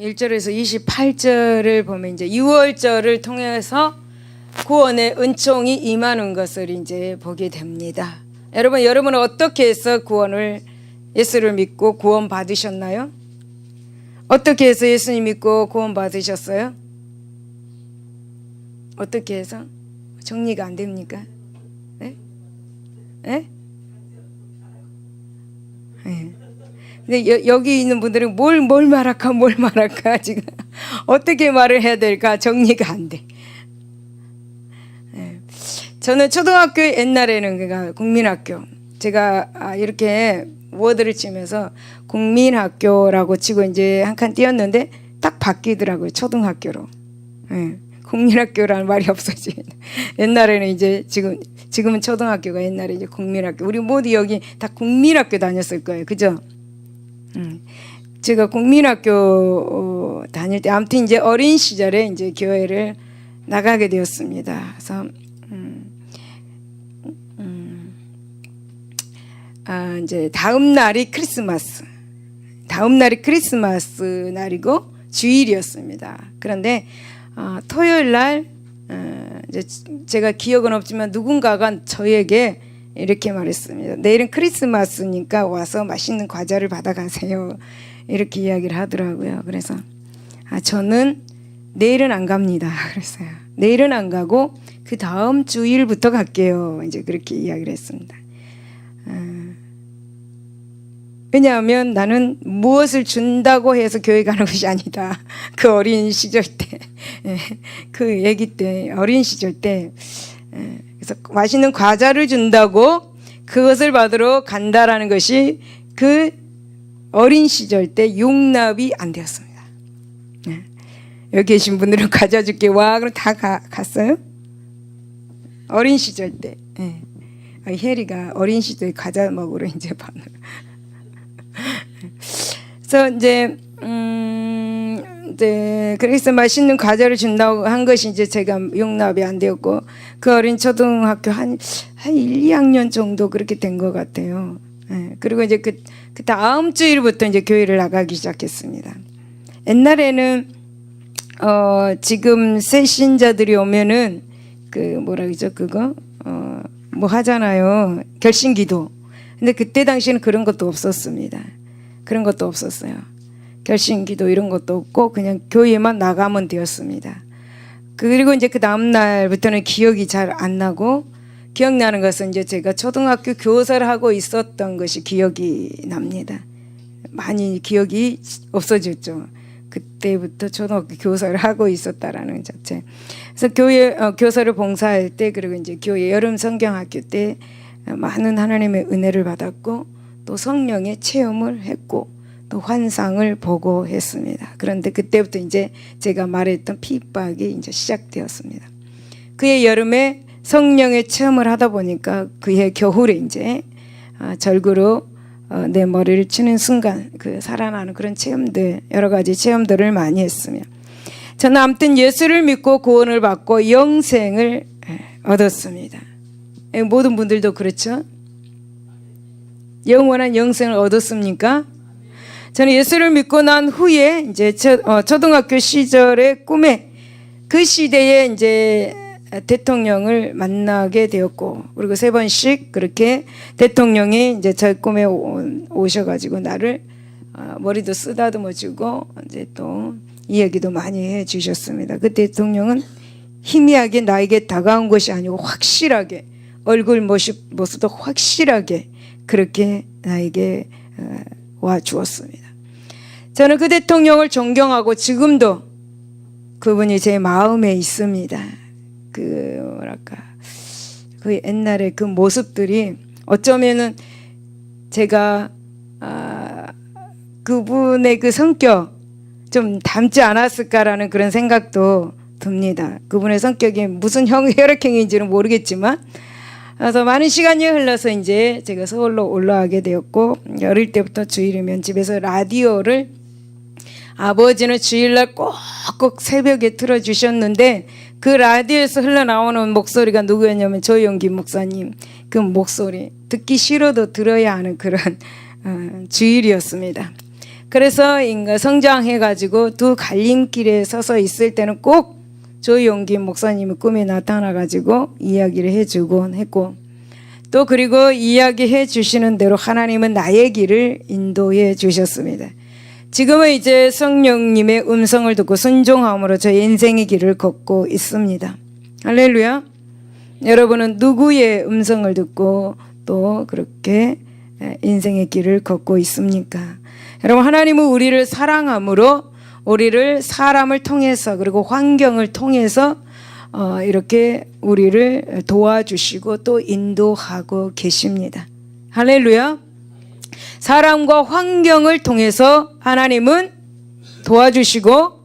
1절에서 28절을 보면 이제 6월절을 통해서 구원의 은총이 임하는 것을 이제 보게 됩니다. 여러분은 어떻게 해서 예수를 믿고 구원 받으셨나요? 어떻게 해서 예수님 믿고 구원 받으셨어요? 어떻게 해서? 정리가 안 됩니까? 네? 네? 네. 근데 여기 있는 분들은 뭘 말할까 지금 어떻게 말을 해야 될까 정리가 안 돼. 네. 저는 초등학교 옛날에는 그러니까 국민학교 제가 이렇게 워드를 치면서 국민학교라고 치고 이제 한 칸 띄었는데 딱 바뀌더라고요. 초등학교로. 네. 국민학교라는 말이 없어지네. 옛날에는 이제 지금은 초등학교가 옛날에 이제 국민학교. 우리 모두 여기 다 국민학교 다녔을 거예요. 그죠? 제가 국민학교 다닐 때 아무튼 이제 어린 시절에 이제 교회를 나가게 되었습니다. 그래서 이제 다음 날이 크리스마스 날이고 주일이었습니다. 그런데 토요일 날 이제 제가 기억은 없지만 누군가가 저에게 이렇게 말했습니다. 내일은 크리스마스니까 와서 맛있는 과자를 받아가세요. 이렇게 이야기를 하더라고요. 그래서 저는 내일은 안 갑니다. 그랬어요. 내일은 안 가고 그 다음 주일부터 갈게요. 이제 그렇게 이야기를 했습니다. 왜냐하면 나는 무엇을 준다고 해서 교회 가는 것이 아니다. 그 어린 시절 때, 그 얘기 때, 어린 시절 때, 그래서 맛있는 과자를 준다고 그것을 받으러 간다라는 것이 그 어린 시절 때 용납이 안 되었습니다. 여기 계신 분들은 과자 줄게 와 그럼 다 갔어요? 어린 시절 때, 혜리가 어린 시절에 과자 먹으러 이제 반을. 그래서 이제 그래서 맛있는 과자를 준다고 한 것이 이제 제가 용납이 안 되었고 그 어린 초등학교 한 1, 2학년 정도 그렇게 된 것 같아요. 그리고 이제 그 다음 주일부터 이제 교회를 나가기 시작했습니다. 옛날에는 지금 새 신자들이 오면은 그 뭐라 그러죠 그거 뭐 하잖아요 결신기도. 근데 그때 당시에는 그런 것도 없었습니다. 그런 것도 없었어요. 결신기도 이런 것도 없고 그냥 교회만 나가면 되었습니다. 그리고 이제 그 다음 날부터는 기억이 잘 안 나고 기억나는 것은 이제 제가 초등학교 교사를 하고 있었던 것이 기억이 납니다. 많이 기억이 없어졌죠. 그때부터 초등학교 교사를 하고 있었다라는 자체. 그래서 교회 교사를 봉사할 때 그리고 이제 교회 여름 성경학교 때 많은 하나님의 은혜를 받았고 또 성령의 체험을 했고 또 환상을 보고 했습니다. 그런데 그때부터 이제 제가 말했던 핍박이 이제 시작되었습니다. 그해 여름에 성령의 체험을 하다 보니까 그해 겨울에 이제 절구로 내 머리를 치는 순간 그 살아나는 그런 체험들 여러 가지 체험들을 많이 했으며 저는 아무튼 예수를 믿고 구원을 받고 영생을 얻었습니다. 모든 분들도 그렇죠? 영원한 영생을 얻었습니까? 저는 예수를 믿고 난 후에 이제 초등학교 시절의 꿈에 그 시대에 이제 대통령을 만나게 되었고 그리고 3번씩 그렇게 대통령이 이제 저 꿈에 오셔가지고 나를 머리도 쓰다듬어 주고 이제 또 이야기도 많이 해 주셨습니다. 그 대통령은 희미하게 나에게 다가온 것이 아니고 확실하게 얼굴 모습도 확실하게 그렇게 나에게 와 주었습니다. 저는 그 대통령을 존경하고 지금도 그분이 제 마음에 있습니다. 그 옛날에 그 모습들이 어쩌면은 제가 그분의 그 성격 좀 닮지 않았을까라는 그런 생각도 듭니다. 그분의 성격이 무슨 혈액형인지는 모르겠지만 그래서 많은 시간이 흘러서 이제 제가 서울로 올라가게 되었고 어릴 때부터 주일이면 집에서 라디오를 아버지는 주일날 꼭꼭 새벽에 틀어주셨는데 그 라디오에서 흘러나오는 목소리가 누구였냐면 조용기 목사님 그 목소리 듣기 싫어도 들어야 하는 그런 주일이었습니다. 그래서 인가 성장해가지고 두 갈림길에 서서 있을 때는 꼭 조용기 목사님이 꿈에 나타나가지고 이야기를 해주곤 했고, 또 그리고 이야기해 주시는 대로 하나님은 나의 길을 인도해 주셨습니다. 지금은 이제 성령님의 음성을 듣고 순종함으로 저의 인생의 길을 걷고 있습니다. 할렐루야. 여러분은 누구의 음성을 듣고 또 그렇게 인생의 길을 걷고 있습니까? 여러분, 하나님은 우리를 사랑함으로 우리를 사람을 통해서 그리고 환경을 통해서 이렇게 우리를 도와주시고 또 인도하고 계십니다. 할렐루야. 사람과 환경을 통해서 하나님은 도와주시고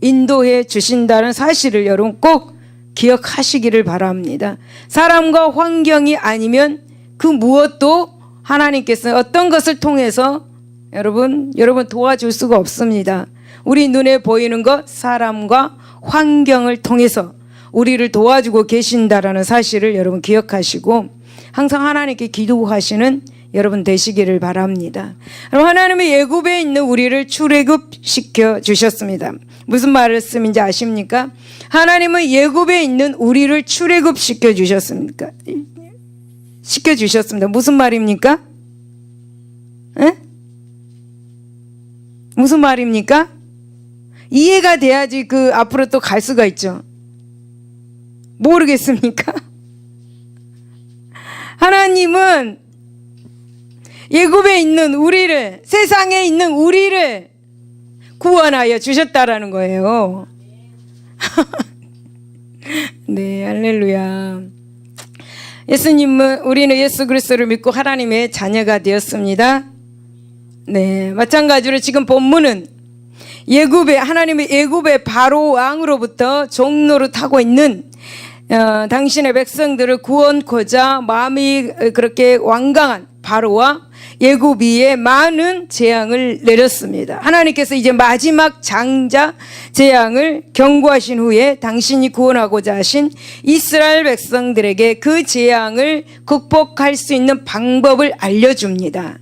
인도해 주신다는 사실을 여러분 꼭 기억하시기를 바랍니다. 사람과 환경이 아니면 그 무엇도 하나님께서 어떤 것을 통해서 여러분 도와줄 수가 없습니다. 우리 눈에 보이는 것, 사람과 환경을 통해서 우리를 도와주고 계신다라는 사실을 여러분 기억하시고 항상 하나님께 기도하시는 여러분 되시기를 바랍니다. 하나님의 예굽에 있는 우리를 출애굽시켜 주셨습니다. 무슨 말씀인지 아십니까? 하나님은 예굽에 있는 우리를 출애굽시켜 주셨습니까? 시켜 주셨습니다. 무슨 말입니까? 에? 무슨 말입니까? 이해가 돼야지 그 앞으로 또 갈 수가 있죠. 모르겠습니까? 하나님은 예굽에 있는 우리를, 세상에 있는 우리를 구원하여 주셨다라는 거예요. 네, 할렐루야. 예수님은, 우리는 예수 그리스도를 믿고 하나님의 자녀가 되었습니다. 네, 마찬가지로 지금 본문은 하나님의 예굽의 바로 왕으로부터 종노릇하고 있는 당신의 백성들을 구원코자 마음이 그렇게 완강한 바로와 예굽 위에 많은 재앙을 내렸습니다. 하나님께서 이제 마지막 장자 재앙을 경고하신 후에 당신이 구원하고자 하신 이스라엘 백성들에게 그 재앙을 극복할 수 있는 방법을 알려줍니다.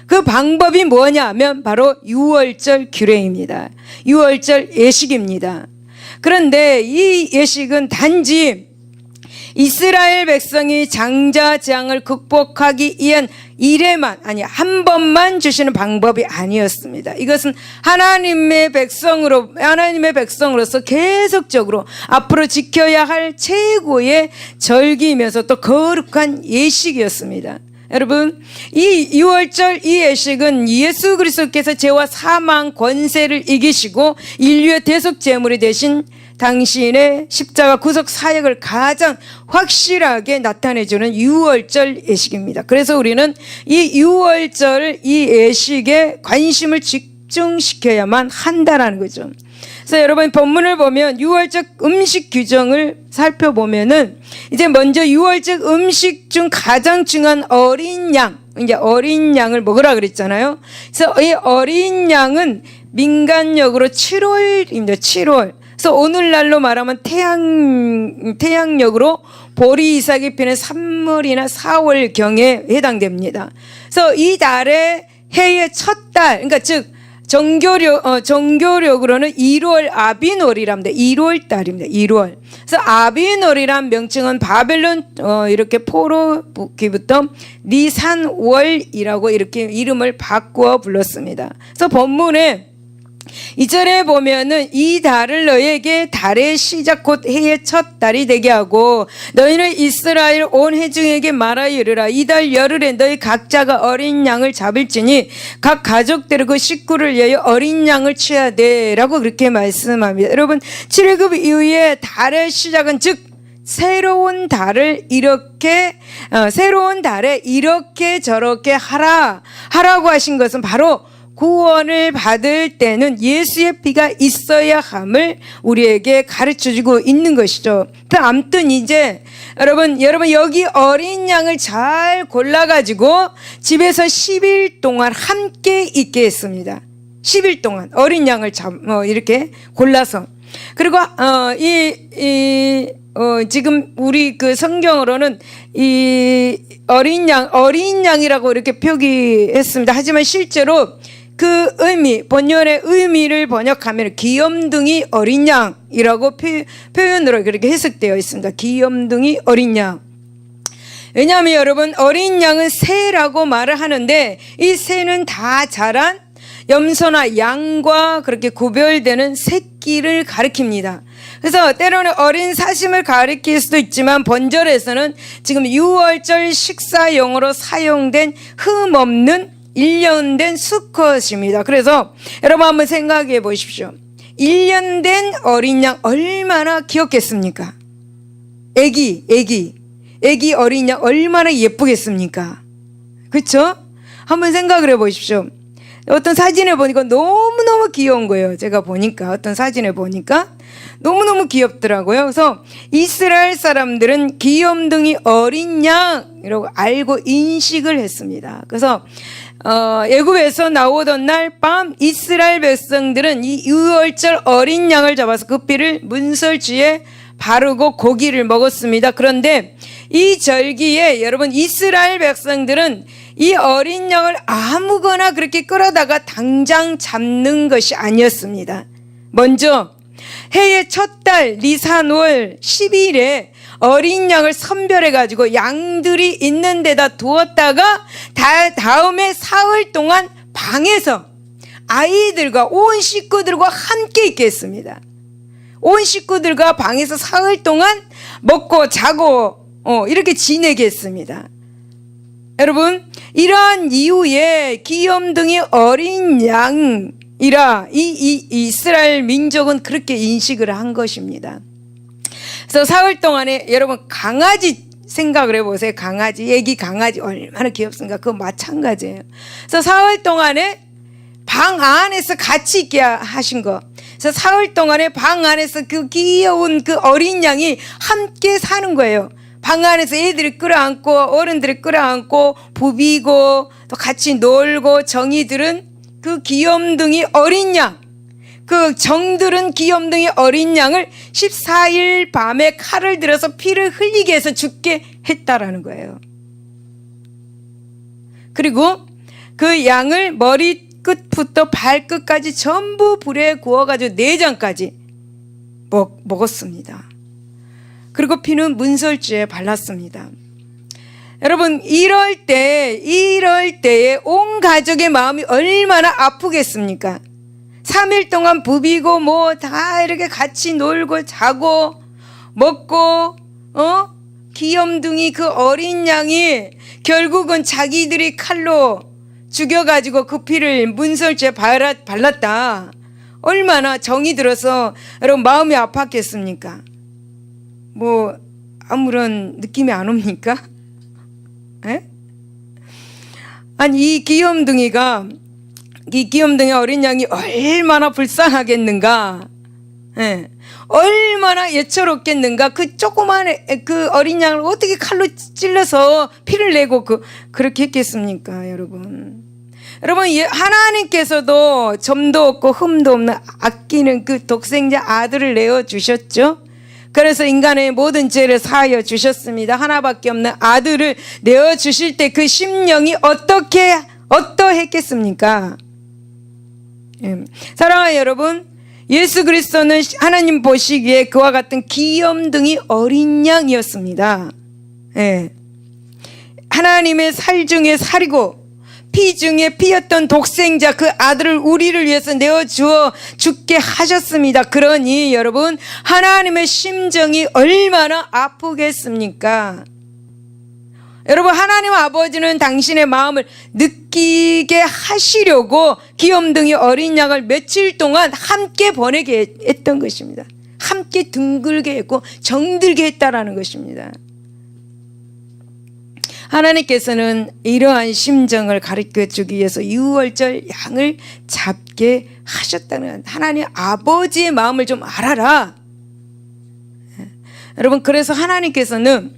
그 방법이 뭐냐 하면 바로 유월절 규례입니다. 유월절 예식입니다. 그런데 이 예식은 단지 이스라엘 백성이 장자 재앙을 극복하기 위한 일에만, 아니 한 번만 주시는 방법이 아니었습니다. 이것은 하나님의 백성으로서 계속적으로 앞으로 지켜야 할 최고의 절기이면서 또 거룩한 예식이었습니다. 여러분, 이 유월절 이 예식은 예수 그리스도께서 죄와 사망 권세를 이기시고 인류의 대속 제물이 되신 당신의 십자가 구속 사역을 가장 확실하게 나타내주는 유월절 예식입니다. 그래서 우리는 이 유월절 이 예식에 관심을 집중시켜야만 한다라는 거죠. 그래서 여러분 본문을 보면 유월절 음식 규정을 살펴보면은 이제 먼저 유월절 음식 중 가장 중요한 어린 양, 이제 어린 양을 먹으라 그랬잖아요. 그래서 이 어린 양은 민간력으로 7월입니다. 7월. 그래서 오늘날로 말하면 태양력으로 보리 이삭이 피는 3월이나 4월경에 해당됩니다. 그래서 이 달의 해의 첫 달, 그러니까 즉 정교력으로는 1월 아비놀이랍니다. 1월 달입니다. 1월. 그래서 아비놀이란 명칭은 바벨론 이렇게 포로기부터 니산월이라고 이렇게 이름을 바꾸어 불렀습니다. 그래서 본문에 2절에 보면은 이 달을 너에게 달의 시작 곧 해의 첫 달이 되게 하고 너희는 이스라엘 온 회중에게 말하여 이르라. 이 달 열흘에 너희 각자가 어린 양을 잡을지니 각 가족대로 그 식구를 위하여 어린 양을 취하되 라고 그렇게 말씀합니다. 여러분, 출애굽 이후에 달의 시작은 즉 새로운 달을 새로운 달에 이렇게 저렇게 하라고 하신 것은 바로 구원을 받을 때는 예수의 피가 있어야 함을 우리에게 가르쳐주고 있는 것이죠. 아무튼 이제 여러분 여기 어린 양을 잘 골라가지고 집에서 10일 동안 함께 있게 했습니다. 10일 동안 어린 양을 이렇게 골라서. 그리고 지금 우리 그 성경으로는 이 어린 양이라고 이렇게 표기했습니다. 하지만 실제로 그 의미, 본연의 의미를 번역하면 귀염둥이 어린 양이라고 표현으로 그렇게 해석되어 있습니다. 귀염둥이 어린 양. 왜냐하면 여러분, 어린 양은 새라고 말을 하는데 이 새는 다 자란 염소나 양과 그렇게 구별되는 새끼를 가리킵니다. 그래서 때로는 어린 사심을 가리킬 수도 있지만 번절에서는 지금 유월절 식사용으로 사용된 흠없는 1년 된 수컷입니다. 그래서 여러분 한번 생각해 보십시오. 1년 된 어린 양 얼마나 귀엽겠습니까? 애기 어린 양 얼마나 예쁘겠습니까? 그렇죠? 한번 생각을 해 보십시오. 어떤 사진에 보니까 너무너무 귀여운 거예요. 제가 보니까 어떤 사진에 보니까 너무너무 귀엽더라고요. 그래서 이스라엘 사람들은 귀염둥이 어린 양이라고 알고 인식을 했습니다. 그래서 애굽에서 나오던 날 밤 이스라엘 백성들은 이 유월절 어린 양을 잡아서 그 피를 문설주에 바르고 고기를 먹었습니다. 그런데 이 절기에 여러분 이스라엘 백성들은 이 어린 양을 아무거나 그렇게 끌어다가 당장 잡는 것이 아니었습니다. 먼저 해의 첫 달 니산월 10일에 어린 양을 선별해 가지고 양들이 있는 데다 두었다가 다음에 사흘 동안 방에서 아이들과 온 식구들과 함께 있게 했습니다. 온 식구들과 방에서 사흘 동안 먹고 자고 이렇게 지내게 했습니다. 여러분, 이러한 이후에 귀염둥이 어린 양이라 이 이스라엘 민족은 그렇게 인식을 한 것입니다. 그래서 사흘 동안에 여러분 강아지 생각을 해보세요. 강아지, 애기 강아지 얼마나 귀엽습니까? 그거 마찬가지예요. 그래서 사흘 동안에 방 안에서 같이 있게 하신 거. 그래서 사흘 동안에 방 안에서 그 귀여운 그 어린 양이 함께 사는 거예요. 방 안에서 애들이 끌어안고 어른들이 끌어안고 부비고 또 같이 놀고 정이들은 그 귀염둥이 어린 양, 그 정들은 귀염둥이 어린 양을 14일 밤에 칼을 들어서 피를 흘리게 해서 죽게 했다라는 거예요. 그리고 그 양을 머리끝부터 발끝까지 전부 불에 구워가지고 내장까지 먹었습니다. 그리고 피는 문설주에 발랐습니다. 여러분, 이럴 때에 온 가족의 마음이 얼마나 아프겠습니까? 3일 동안 부비고 뭐 다 이렇게 같이 놀고 자고 먹고 귀염둥이 그 어린 양이 결국은 자기들이 칼로 죽여가지고 그 피를 문설주에 발랐다. 얼마나 정이 들어서 여러분 마음이 아팠겠습니까? 뭐 아무런 느낌이 안 옵니까? 에? 아니 이 귀염둥이 어린 양이 얼마나 불쌍하겠는가? 예. 얼마나 예초롭겠는가? 그 조그만 그 어린 양을 어떻게 칼로 찔러서 피를 내고 그렇게 했겠습니까, 여러분? 여러분, 하나님께서도 점도 없고 흠도 없는 아끼는 그 독생자 아들을 내어 주셨죠? 그래서 인간의 모든 죄를 사하여 주셨습니다. 하나밖에 없는 아들을 내어 주실 때 그 심령이 어떠했겠습니까? 사랑하는 여러분, 예수 그리스도는 하나님 보시기에 그와 같은 귀염둥이 어린 양이었습니다. 하나님의 살 중에 살이고 피 중에 피였던 독생자 그 아들을 우리를 위해서 내어주어 죽게 하셨습니다. 그러니 여러분, 하나님의 심정이 얼마나 아프겠습니까? 여러분, 하나님 아버지는 당신의 마음을 느끼게 하시려고 귀염둥이 어린 양을 며칠 동안 함께 보내게 했던 것입니다. 함께 둥글게 했고 정들게 했다라는 것입니다. 하나님께서는 이러한 심정을 가르쳐주기 위해서 유월절 양을 잡게 하셨다는, 하나님 아버지의 마음을 좀 알아라. 여러분, 그래서 하나님께서는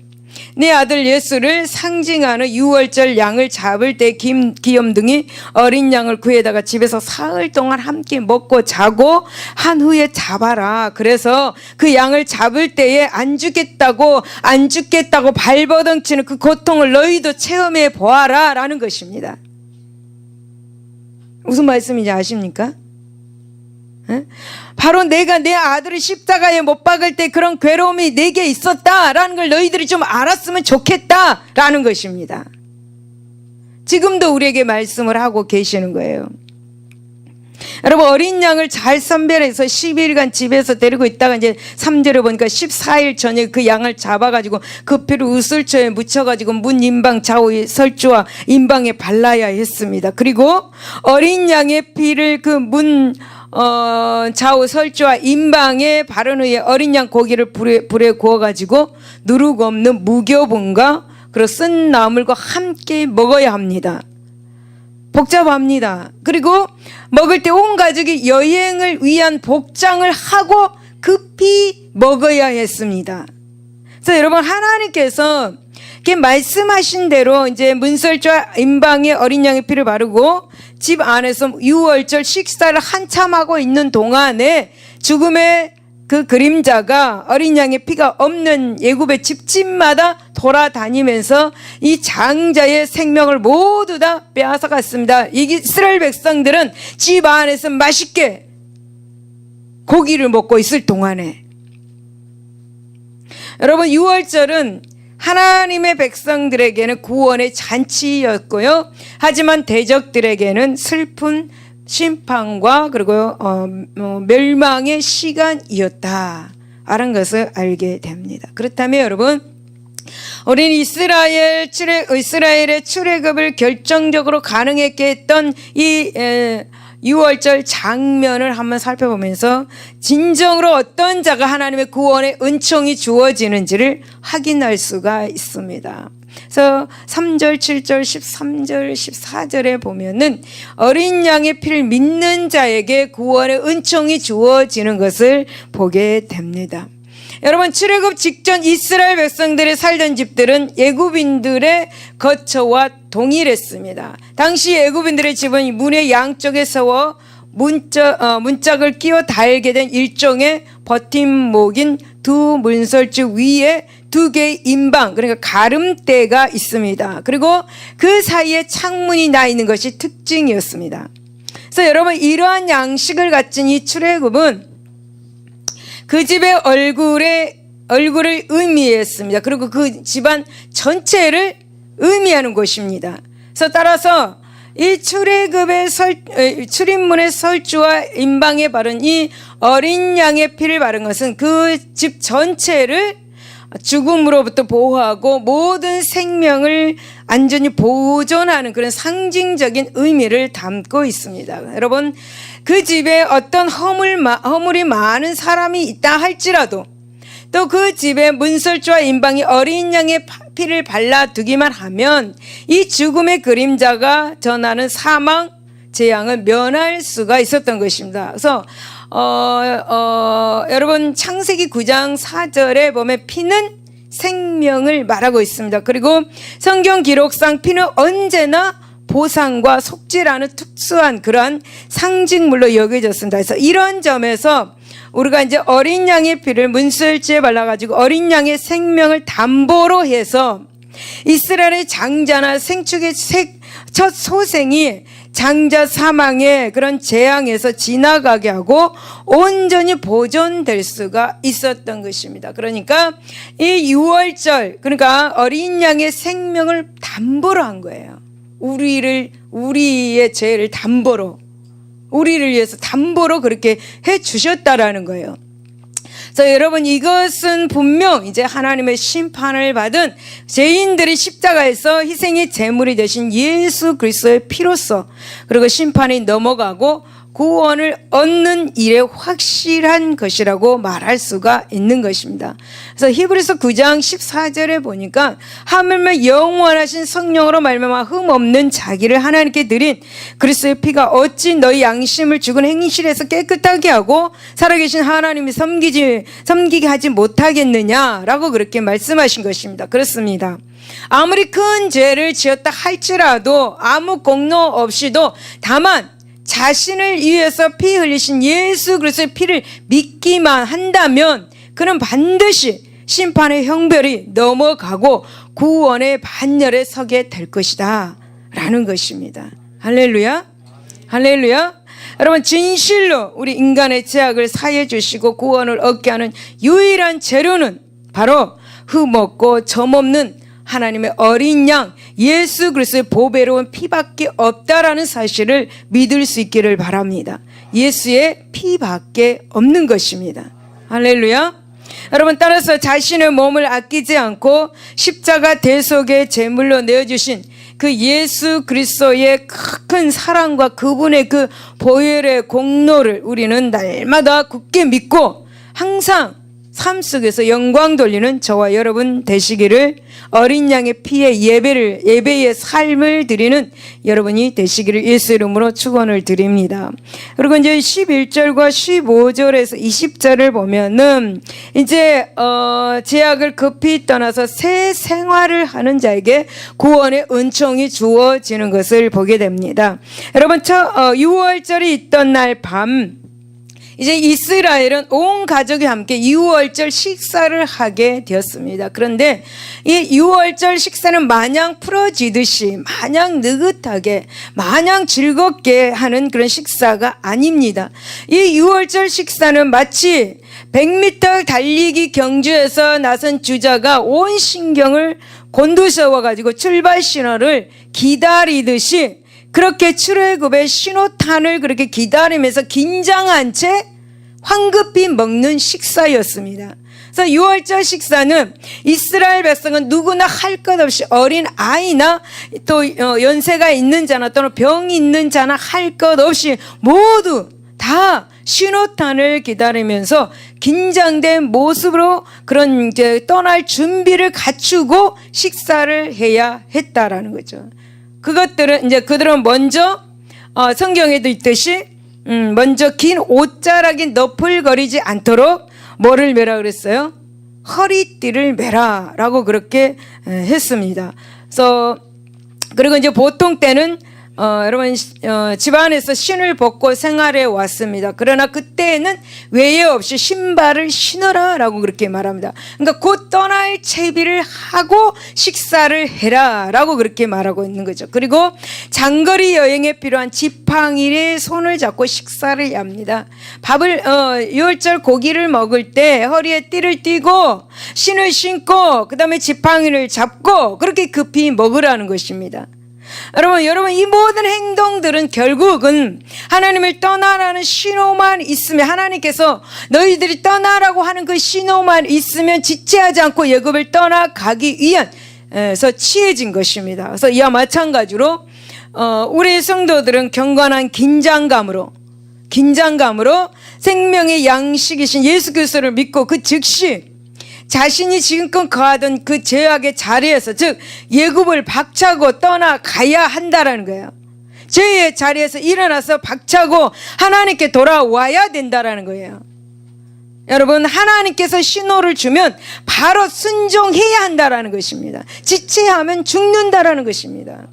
내 아들 예수를 상징하는 유월절 양을 잡을 때 귀염둥이 어린 양을 구해다가 집에서 사흘 동안 함께 먹고 자고 한 후에 잡아라. 그래서 그 양을 잡을 때에 안 죽겠다고 발버둥치는 그 고통을 너희도 체험해 보아라 라는 것입니다. 무슨 말씀인지 아십니까? 에? 바로 내가 내 아들을 십자가에 못 박을 때 그런 괴로움이 내게 있었다라는 걸 너희들이 좀 알았으면 좋겠다라는 것입니다. 지금도 우리에게 말씀을 하고 계시는 거예요. 여러분, 어린 양을 잘 선별해서 10일간 집에서 데리고 있다가 이제 3절에 보니까 14일 전에 그 양을 잡아가지고 그 피를 우슬초에 묻혀가지고 문 인방 좌우 설주와 인방에 발라야 했습니다. 그리고 어린 양의 피를 그 문 좌우 설주와 인방에 바른 후에 어린 양 고기를 불에 구워가지고 누룩 없는 무교분과 그리고 쓴 나물과 함께 먹어야 합니다. 복잡합니다. 그리고 먹을 때 온 가족이 여행을 위한 복장을 하고 급히 먹어야 했습니다. 그래서 여러분, 하나님께서 이렇게 말씀하신 대로 이제 문설주와 인방에 어린 양의 피를 바르고 집 안에서 유월절 식사를 한참 하고 있는 동안에 죽음의 그 그림자가 어린 양의 피가 없는 애굽의 집집마다 돌아다니면서 이 장자의 생명을 모두 다 빼앗아갔습니다. 이스라엘 백성들은 집 안에서 맛있게 고기를 먹고 있을 동안에, 여러분, 유월절은 하나님의 백성들에게는 구원의 잔치였고요. 하지만 대적들에게는 슬픈 심판과 그리고 멸망의 시간이었다라는 것을 알게 됩니다. 그렇다면 여러분, 우리는 이스라엘의 출애굽을 결정적으로 가능하게 했던 이 6월절 장면을 한번 살펴보면서 진정으로 어떤 자가 하나님의 구원의 은총이 주어지는지를 확인할 수가 있습니다. 그래서 3절, 7절, 13절, 14절에 보면은 어린 양의 피를 믿는 자에게 구원의 은총이 주어지는 것을 보게 됩니다. 여러분, 출애굽 직전 이스라엘 백성들이 살던 집들은 애굽인들의 거처와 동일했습니다. 당시 애굽인들의 집은 문의 양쪽에 세워 문짝을 끼워 달게 된 일종의 버팀목인 두 문설주 위에 두 개의 인방, 그러니까 가름대가 있습니다. 그리고 그 사이에 창문이 나 있는 것이 특징이었습니다. 그래서 여러분, 이러한 양식을 갖춘 이 출애굽은 그 집의 얼굴을 의미했습니다. 그리고 그 집안 전체를 의미하는 곳입니다. 그래서 따라서 이 출입문의 설주와 인방에 바른 이 어린 양의 피를 바른 것은 그 집 전체를 죽음으로부터 보호하고 모든 생명을 안전히 보존하는 그런 상징적인 의미를 담고 있습니다. 여러분, 그 집에 어떤 허물이 많은 사람이 있다 할지라도 또 그 집에 문설주와 인방이 어린 양의 피를 발라두기만 하면 이 죽음의 그림자가 전하는 사망, 재앙을 면할 수가 있었던 것입니다. 그래서 여러분, 창세기 9장 4절에 보면 피는 생명을 말하고 있습니다. 그리고 성경 기록상 피는 언제나 보상과 속죄라는 특수한 그러한 상징물로 여겨졌습니다. 그래서 이런 점에서 우리가 이제 어린 양의 피를 문설주에 발라가지고 어린 양의 생명을 담보로 해서 이스라엘의 장자나 생축의 첫 소생이 장자 사망의 그런 재앙에서 지나가게 하고 온전히 보존될 수가 있었던 것입니다. 그러니까 이 유월절, 그러니까 어린 양의 생명을 담보로 한 거예요. 우리의 죄를 담보로, 우리를 위해서 담보로 그렇게 해 주셨다라는 거예요. 그래서 여러분, 이것은 분명 이제 하나님의 심판을 받은 죄인들이 십자가에서 희생의 제물이 되신 예수 그리스도의 피로써 그리고 심판이 넘어가고 구원을 얻는 일에 확실한 것이라고 말할 수가 있는 것입니다. 그래서 히브리서 9장 14절에 보니까 하물며 영원하신 성령으로 말미암아 흠없는 자기를 하나님께 드린 그리스도의 피가 어찌 너희 양심을 죽은 행실에서 깨끗하게 하고 살아계신 하나님이 섬기게 하지 못하겠느냐라고 그렇게 말씀하신 것입니다. 그렇습니다. 아무리 큰 죄를 지었다 할지라도 아무 공로 없이도 다만 자신을 위해서 피 흘리신 예수 그리스도의 피를 믿기만 한다면 그는 반드시 심판의 형벌이 넘어가고 구원의 반열에 서게 될 것이다 라는 것입니다. 할렐루야. 할렐루야. 여러분, 진실로 우리 인간의 죄악을 사해 주시고 구원을 얻게 하는 유일한 재료는 바로 흠없고 점없는 하나님의 어린 양 예수 그리스도의 보배로운 피밖에 없다라는 사실을 믿을 수 있기를 바랍니다. 예수의 피밖에 없는 것입니다. 할렐루야. 여러분, 따라서 자신의 몸을 아끼지 않고 십자가 대속의 제물로 내어주신 그 예수 그리스도의 큰 사랑과 그분의 그 보혈의 공로를 우리는 날마다 굳게 믿고 항상 삶 속에서 영광 돌리는 저와 여러분 되시기를, 어린 양의 피의 예배의 삶을 드리는 여러분이 되시기를 예수 이름으로 축원을 드립니다. 그리고 이제 11절과 15절에서 20절을 보면은 이제 죄악을 급히 떠나서 새 생활을 하는 자에게 구원의 은총이 주어지는 것을 보게 됩니다. 여러분, 6월절이 있던 날 밤 이제 이스라엘은 온 가족이 함께 유월절 식사를 하게 되었습니다. 그런데 이 유월절 식사는 마냥 풀어지듯이 마냥 느긋하게 마냥 즐겁게 하는 그런 식사가 아닙니다. 이 유월절 식사는 마치 100m 달리기 경주에서 나선 주자가 온 신경을 곤두세워가지고 출발 신호를 기다리듯이 그렇게 출애굽의 신호탄을 그렇게 기다리면서 긴장한 채 황급히 먹는 식사였습니다. 그래서 유월절 식사는 이스라엘 백성은 누구나 할 것 없이 어린 아이나 또 연세가 있는 자나 또는 병이 있는 자나 할 것 없이 모두 다 신호탄을 기다리면서 긴장된 모습으로 그런 이제 떠날 준비를 갖추고 식사를 해야 했다라는 거죠. 그들은 먼저 성경에도 있듯이 먼저 긴 옷자락이 너풀거리지 않도록 뭐를 매라 그랬어요? 허리띠를 매라라고 그렇게 했습니다. 그리고 이제 보통 때는 여러분 집안에서 신을 벗고 생활해 왔습니다. 그러나 그때에는 외에 없이 신발을 신어라라고 그렇게 말합니다. 그러니까 곧 떠날 채비를 하고 식사를 해라라고 그렇게 말하고 있는 거죠. 그리고 장거리 여행에 필요한 지팡이에 손을 잡고 식사를 해야 합니다. 유월절 고기를 먹을 때 허리에 띠를 띠고 신을 신고 그다음에 지팡이를 잡고 그렇게 급히 먹으라는 것입니다. 여러분 이 모든 행동들은 결국은 하나님을 떠나라는 신호만 있으면, 하나님께서 너희들이 떠나라고 하는 그 신호만 있으면 지체하지 않고 애굽을 떠나가기 위해서 취해진 것입니다. 그래서 이와 마찬가지로 우리 성도들은 경건한 긴장감으로 생명의 양식이신 예수 그리스도를 믿고 그 즉시 자신이 지금껏 거하던 그 죄악의 자리에서, 즉 애굽을 박차고 떠나가야 한다라는 거예요. 죄의 자리에서 일어나서 박차고 하나님께 돌아와야 된다라는 거예요. 여러분, 하나님께서 신호를 주면 바로 순종해야 한다라는 것입니다. 지체하면 죽는다라는 것입니다.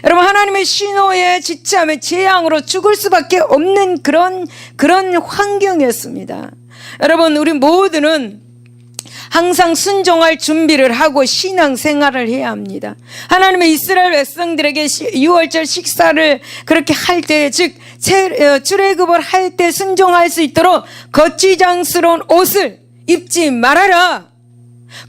여러분, 하나님의 신호에 지체하면 재앙으로 죽을 수밖에 없는 그런 환경이었습니다. 여러분, 우리 모두는 항상 순종할 준비를 하고 신앙생활을 해야 합니다. 하나님의 이스라엘 백성들에게 유월절 식사를 그렇게 할 때, 즉 출애굽을 할 때 순종할 수 있도록 거치장스러운 옷을 입지 말아라.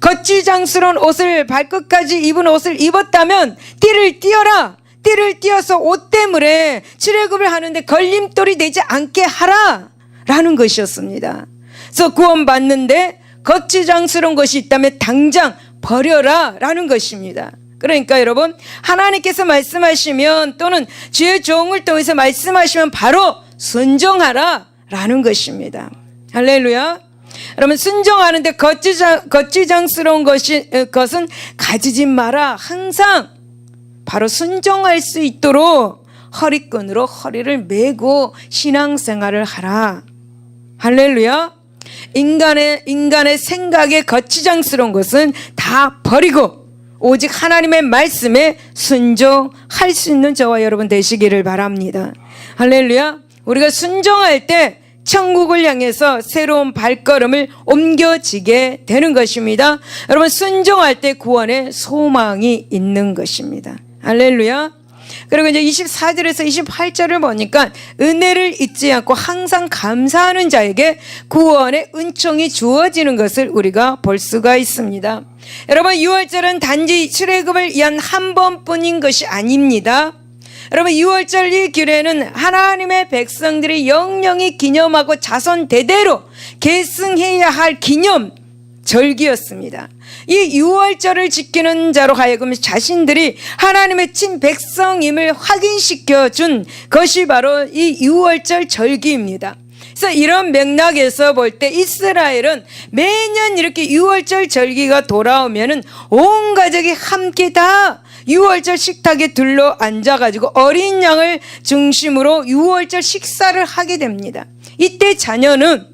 거치장스러운 옷을 발끝까지 입은 옷을 입었다면 띠를 띄어라. 띠를 띄어서 옷 때문에 출애굽을 하는데 걸림돌이 되지 않게 하라 라는 것이었습니다. 그래서 구원받는데 거치장스러운 것이 있다면 당장 버려라 라는 것입니다. 그러니까 여러분, 하나님께서 말씀하시면 또는 주의 종을 통해서 말씀하시면 바로 순종하라 라는 것입니다. 할렐루야. 여러분, 순종하는데 거치장스러운 것은 가지지 마라. 항상 바로 순종할 수 있도록 허리끈으로 허리를 메고 신앙생활을 하라. 할렐루야. 인간의 생각에 거치장스러운 것은 다 버리고 오직 하나님의 말씀에 순종할 수 있는 저와 여러분 되시기를 바랍니다. 할렐루야. 우리가 순종할 때 천국을 향해서 새로운 발걸음을 옮겨지게 되는 것입니다. 여러분, 순종할 때 구원의 소망이 있는 것입니다. 할렐루야. 그리고 이제 24절에서 28절을 보니까 은혜를 잊지 않고 항상 감사하는 자에게 구원의 은총이 주어지는 것을 우리가 볼 수가 있습니다. 여러분, 6월절은 단지 출애굽을 위한 한 번뿐인 것이 아닙니다. 여러분, 6월절 이 규례는 하나님의 백성들이 영영히 기념하고 자손 대대로 계승해야 할 기념 절기였습니다. 이 6월절을 지키는 자로 하여금 자신들이 하나님의 친 백성임을 확인시켜 준 것이 바로 이 6월절 절기입니다. 그래서 이런 맥락에서 볼 때 이스라엘은 매년 이렇게 6월절 절기가 돌아오면은 온 가족이 함께 다 6월절 식탁에 둘러 앉아가지고 어린 양을 중심으로 6월절 식사를 하게 됩니다. 이때 자녀는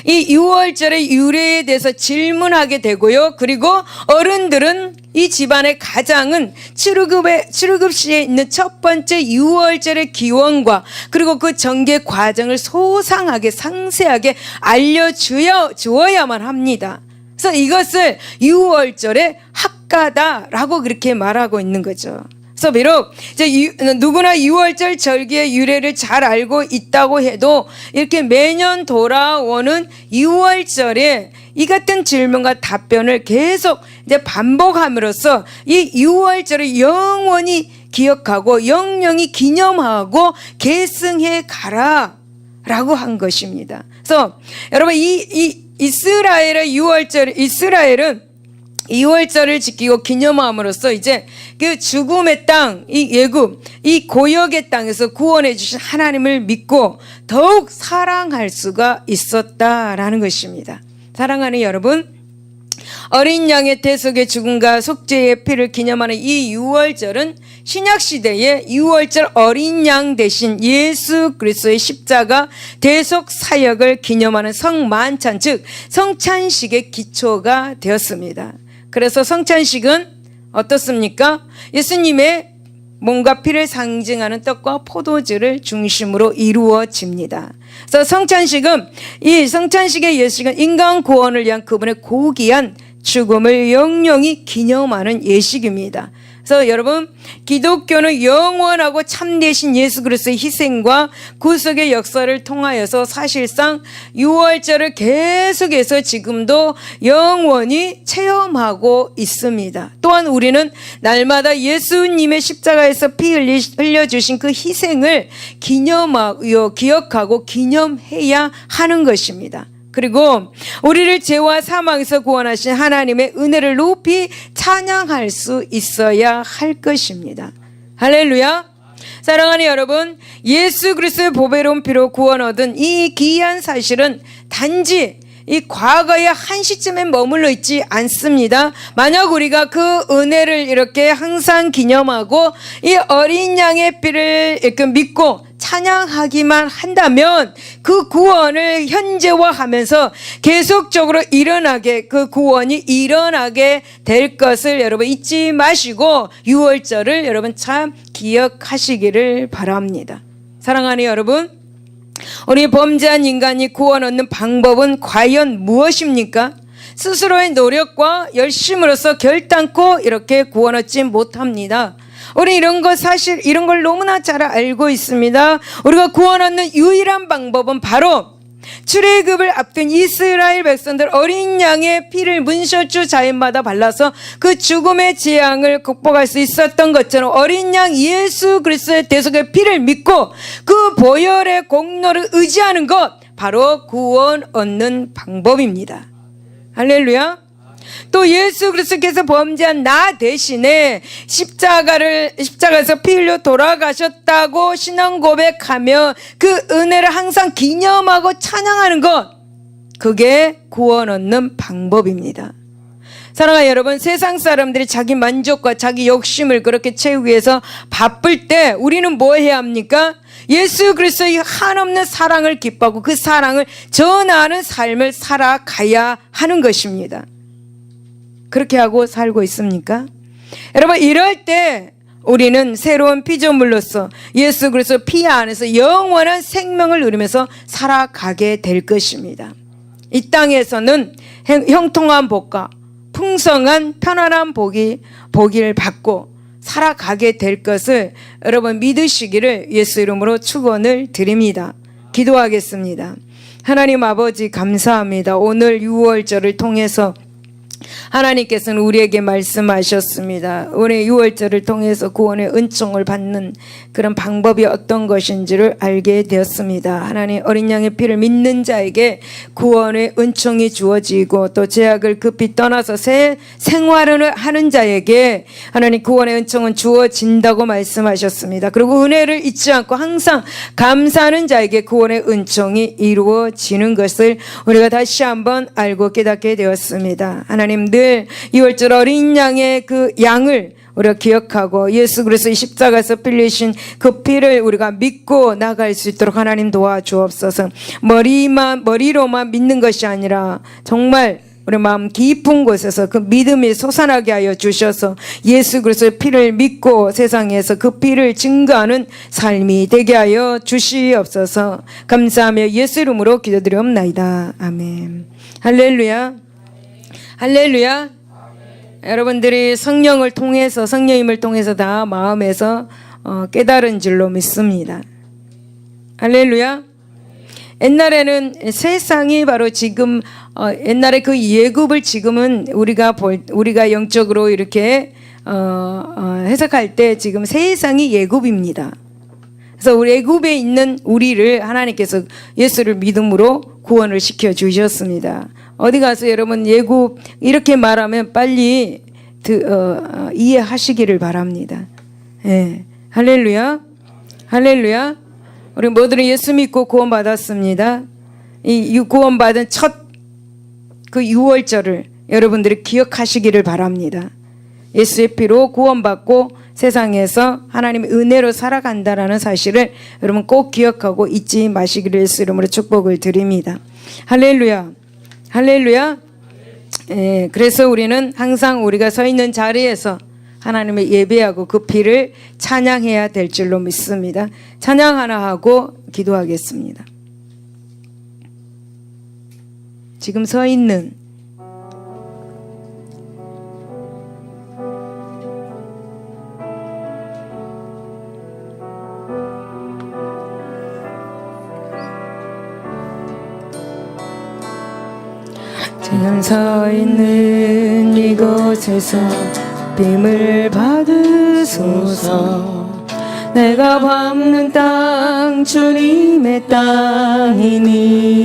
이 6월절의 유래에 대해서 질문하게 되고요. 그리고 어른들은 이 집안의 가장은 출애굽 시에 있는 첫 번째 6월절의 기원과 그리고 그 전개 과정을 소상하게 상세하게 알려주어야만 합니다. 그래서 이것을 6월절의 학가다라고 그렇게 말하고 있는 거죠. 그래서 비록 이제 누구나 6월절 절기의 유래를 잘 알고 있다고 해도 이렇게 매년 돌아오는 6월절에 이 같은 질문과 답변을 계속 이제 반복함으로써 이 6월절을 영원히 기억하고 영영히 기념하고 계승해 가라라고 한 것입니다. 그래서 여러분, 이스라엘은 2월절을 지키고 기념함으로써 이제 그 죽음의 땅, 이 애굽, 이 고역의 땅에서 구원해 주신 하나님을 믿고 더욱 사랑할 수가 있었다라는 것입니다. 사랑하는 여러분, 어린 양의 대속의 죽음과 속죄의 피를 기념하는 이 6월절은 신약시대의 6월절 어린 양 대신 예수 그리스도의 십자가 대속 사역을 기념하는 성만찬, 즉 성찬식의 기초가 되었습니다. 그래서 성찬식은 어떻습니까? 예수님의 몸과 피를 상징하는 떡과 포도주를 중심으로 이루어집니다. 그래서 이 성찬식의 예식은 인간 구원을 위한 그분의 고귀한 죽음을 영영히 기념하는 예식입니다. 그래서 여러분, 기독교는 영원하고 참되신 예수 그리스도의 희생과 구속의 역사를 통하여서 사실상 6월절을 계속해서 지금도 영원히 체험하고 있습니다. 또한 우리는 날마다 예수님의 십자가에서 피 흘려주신 그 희생을 기억하고 기념해야 하는 것입니다. 그리고 우리를 죄와 사망에서 구원하신 하나님의 은혜를 높이 찬양할 수 있어야 할 것입니다. 할렐루야. 사랑하는 여러분, 예수 그리스도의 보배로운 피로 구원 얻은 이 귀한 사실은 단지 이 과거의 한 시점에 머물러 있지 않습니다. 만약 우리가 그 은혜를 이렇게 항상 기념하고 이 어린 양의 피를 이렇게 믿고 찬양하기만 한다면 그 구원을 현재화하면서 계속적으로 그 구원이 일어나게 될 것을 여러분 잊지 마시고 6월절을 여러분 참 기억하시기를 바랍니다. 사랑하는 여러분, 우리 범죄한 인간이 구원 얻는 방법은 과연 무엇입니까? 스스로의 노력과 열심으로써 결단코 이렇게 구원 얻지 못합니다. 우리 이런 걸 너무나 잘 알고 있습니다. 우리가 구원 얻는 유일한 방법은 바로 출애굽을 앞둔 이스라엘 백성들 어린 양의 피를 문셔주 자인마다 발라서 그 죽음의 재앙을 극복할 수 있었던 것처럼 어린 양 예수 그리스도의 대속의 피를 믿고 그 보혈의 공로를 의지하는 것, 바로 구원 얻는 방법입니다. 할렐루야. 또 예수 그리스도께서 범죄한 나 대신에 십자가에서 피 흘려 돌아가셨다고 신앙 고백하며 그 은혜를 항상 기념하고 찬양하는 것, 그게 구원 얻는 방법입니다. 사랑하는 여러분, 세상 사람들이 자기 만족과 자기 욕심을 그렇게 채우기 위해서 바쁠 때 우리는 뭐 해야 합니까? 예수 그리스도의 한없는 사랑을 기뻐하고 그 사랑을 전하는 삶을 살아가야 하는 것입니다. 그렇게 하고 살고 있습니까? 여러분, 이럴 때 우리는 새로운 피조물로서 예수 그리스도 피 안에서 영원한 생명을 누리면서 살아가게 될 것입니다. 이 땅에서는 형통한 복과 풍성한 편안한 복을 받고 살아가게 될 것을 여러분 믿으시기를 예수 이름으로 축원을 드립니다. 기도하겠습니다. 하나님 아버지 감사합니다. 오늘 6월절을 통해서 하나님께서는 우리에게 말씀하셨습니다. 올해 6월절을 통해서 구원의 은총을 받는 그런 방법이 어떤 것인지를 알게 되었습니다. 하나님 어린 양의 피를 믿는 자에게 구원의 은총이 주어지고 또 죄악을 급히 떠나서 새 생활을 하는 자에게 하나님 구원의 은총은 주어진다고 말씀하셨습니다. 그리고 은혜를 잊지 않고 항상 감사하는 자에게 구원의 은총이 이루어지는 것을 우리가 다시 한번 알고 깨닫게 되었습니다. 하나님 늘 2월절 어린 양의 그 양을 우리가 기억하고 예수 그리스도의 십자가에서 흘리신 그 피를 우리가 믿고 나갈 수 있도록 하나님 도와주옵소서. 머리로만 믿는 것이 아니라 정말 우리 마음 깊은 곳에서 그 믿음이 솟아나게 하여 주셔서 예수 그리스도의 피를 믿고 세상에서 그 피를 증거하는 삶이 되게 하여 주시옵소서. 감사하며 예수 이름으로 기도드리옵나이다. 아멘. 할렐루야. 할렐루야. 여러분들이 성령을 통해서 성령님을 통해서 다 마음에서 깨달은 줄로 믿습니다. 할렐루야. 옛날에는 세상이 바로 지금 옛날에 그 예굽을 지금은 우리가 영적으로 이렇게 해석할 때 지금 세상이 예굽입니다. 그래서 우리 애굽에 있는 우리를 하나님께서 예수를 믿음으로 구원을 시켜 주셨습니다. 어디 가서 여러분 예굽 이렇게 말하면 빨리 이해하시기를 바랍니다. 예. 할렐루야. 할렐루야. 우리 모두는 예수 믿고 구원받았습니다. 이 구원받은 첫 그 6월절을 여러분들이 기억하시기를 바랍니다. 예수의 피로 구원받고 세상에서 하나님의 은혜로 살아간다라는 사실을 여러분 꼭 기억하고 잊지 마시기를 예수 이름으로 축복을 드립니다. 할렐루야. 할렐루야. 예, 그래서 우리는 항상 우리가 서 있는 자리에서 하나님을 예배하고 그 피를 찬양해야 될 줄로 믿습니다. 찬양 하나 하고 기도하겠습니다. 지금 서 있는 지금 서 있는 이곳에서 빔을 받으소서. 내가 밟는 땅 주님의 땅이니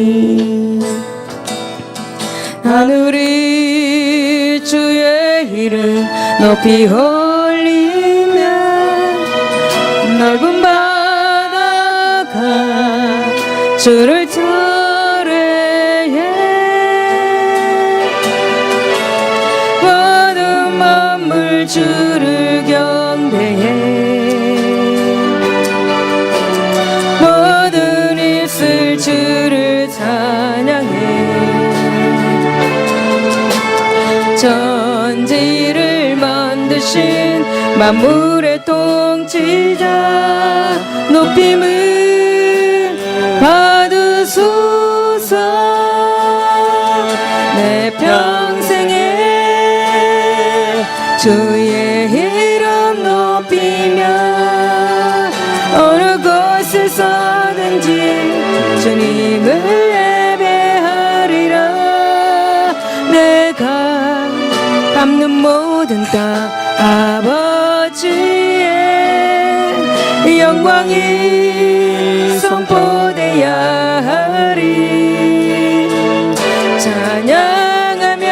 하늘이 주의 이름 높이 올리며 넓은 바다가 주를 철회해 모든 만물 주를 경배해 모든 입술 주를 찬양해 천지를 만드신 만물의 통치자 높임을 받으소서. 내 평생에 주의 이름 높이며 어느 곳에서든지 주님을 예배하리라. 내가 밟는 모든 땅 아버지의 영광이 선포되어야 하리. 찬양하며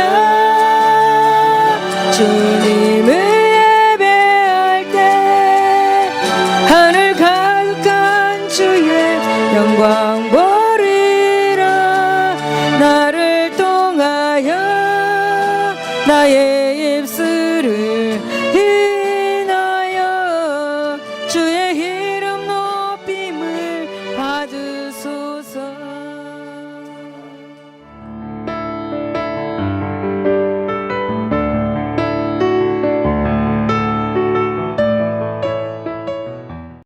주님을 예배할 때 하늘 가득한 주의 영광 보리라. 나를 통하여 나의